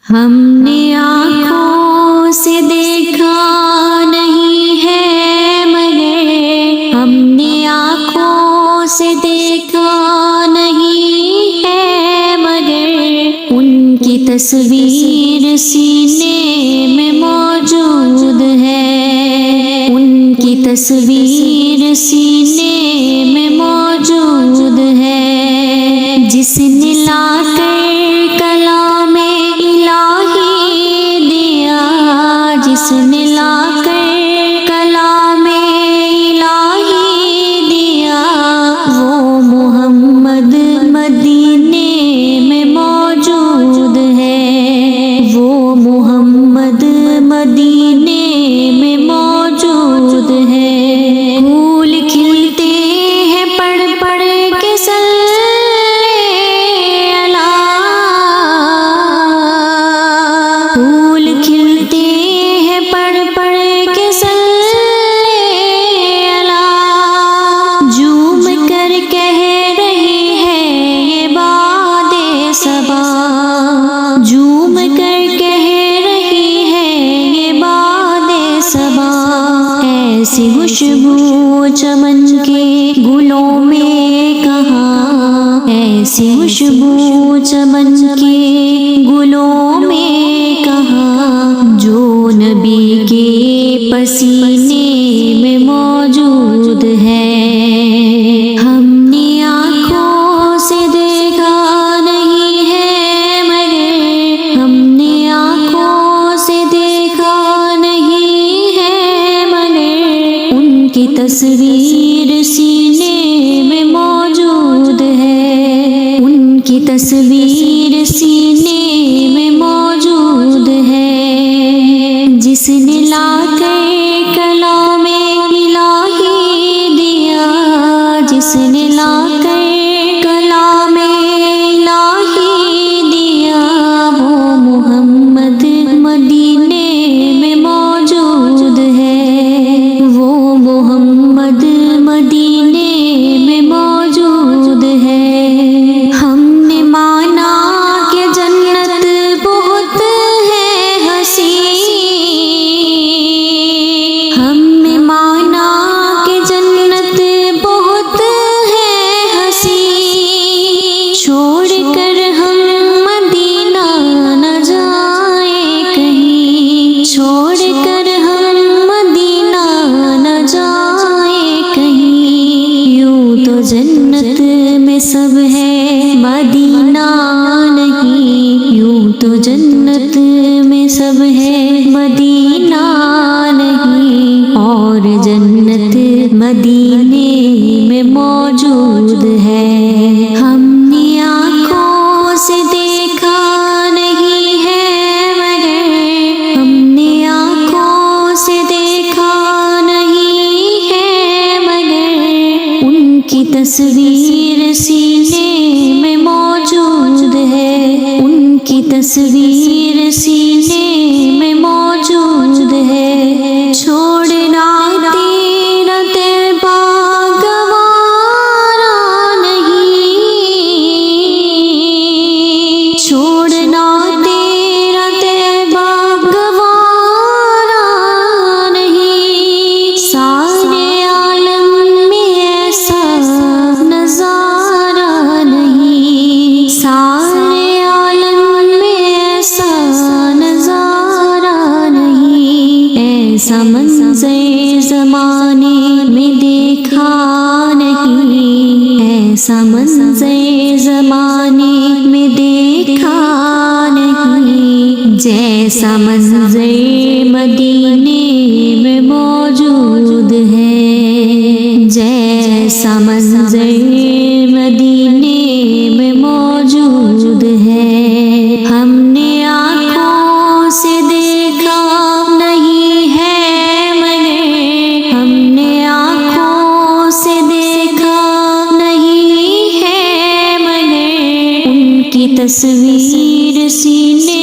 ہم نے آنکھوں سے دیکھا نہیں ہے مگر ہم نے آنکھوں سے دیکھا نہیں ہے مگر ان کی تصویر سینے میں موجود ہے، ان کی تصویر سینے میں موجود ہے، جس نے لا کر کلام الہی دیا، جس نے لا کر کلام الہی دیا، وہ محمد مدینے میں موجود ہے، وہ محمد مدینے میں موجود ہے۔ پھول کھلتے ہیں پڑھ پڑھ کے صلی اللہ، پھول کھلتے ہیں پڑھ پڑھ کے صلی اللہ، جھوم کر کہہ رہی ہے یہ باد صبا، جھوم کر کہہ رہی ہے یہ باد صبا، ایسی خوشبو چمن کے گلوں میں کہاں، ایسی خوشبو چمن کے گلوں میں کہاں، جو نبی کے پسینے میں موجود ہے۔ ہم نے آنکھوں سے دیکھا نہیں ہے مگر ہم نے آنکھوں سے دیکھا نہیں ہے مگر ان کی تصویر سینے میں موجود ہے، ان کی تصویر سینے میں موجود ہے، جس نے لا کر کلام الہی دیا، جس نے لا کر کلام الہی دیا، وہ محمد مدینے میں موجود ہے، وہ محمد مدینے میں موجود ہے۔ ہم نے مانا کہ جنت بہت ہے حسین، ہم نے مانا کہ جنت بہت ہے حسین، چھوڑ کر ہم مدینہ نہ جائیں کہیں، چھوڑ کر ہم مدینہ نہ جائیں کہیں، یوں تو جنت میں سب ہے مدینہ نہیں، یوں تو جنت میں سب ہے مدینہ نہیں، اور جنت مدینے میں موجود ہے۔ ہم نے آنکھوں سے دیکھا نہیں ہے مگر ہم نے آنکھوں سے دیکھا نہیں ہے مگر ان کی تصویر سینے میں موجود ہے، ان کی تصویر سینے میں موجود ہے۔ چھوڑنا تیرا طیبہ گوارا نہیں، چھوڑنا تیرا طیبہ گوارا نہیں، سارے عالم میں ایسا نظارہ نہیں، سارے عالم میں ایسا نظارہ نہیں، ایسا منظر زمانے میں دیکھا نہیں، ایسا منظر زمانے میں دیکھا نہیں، جیسا منظر مدینے میں موجود ہے، جیسا منظر مدینے میں موجود ہے۔ ہم نے آنکھوں سے دیکھا نہیں ہے مگر ہم نے آنکھوں سے دیکھا نہیں ہے مگر ان کی تصویر سینے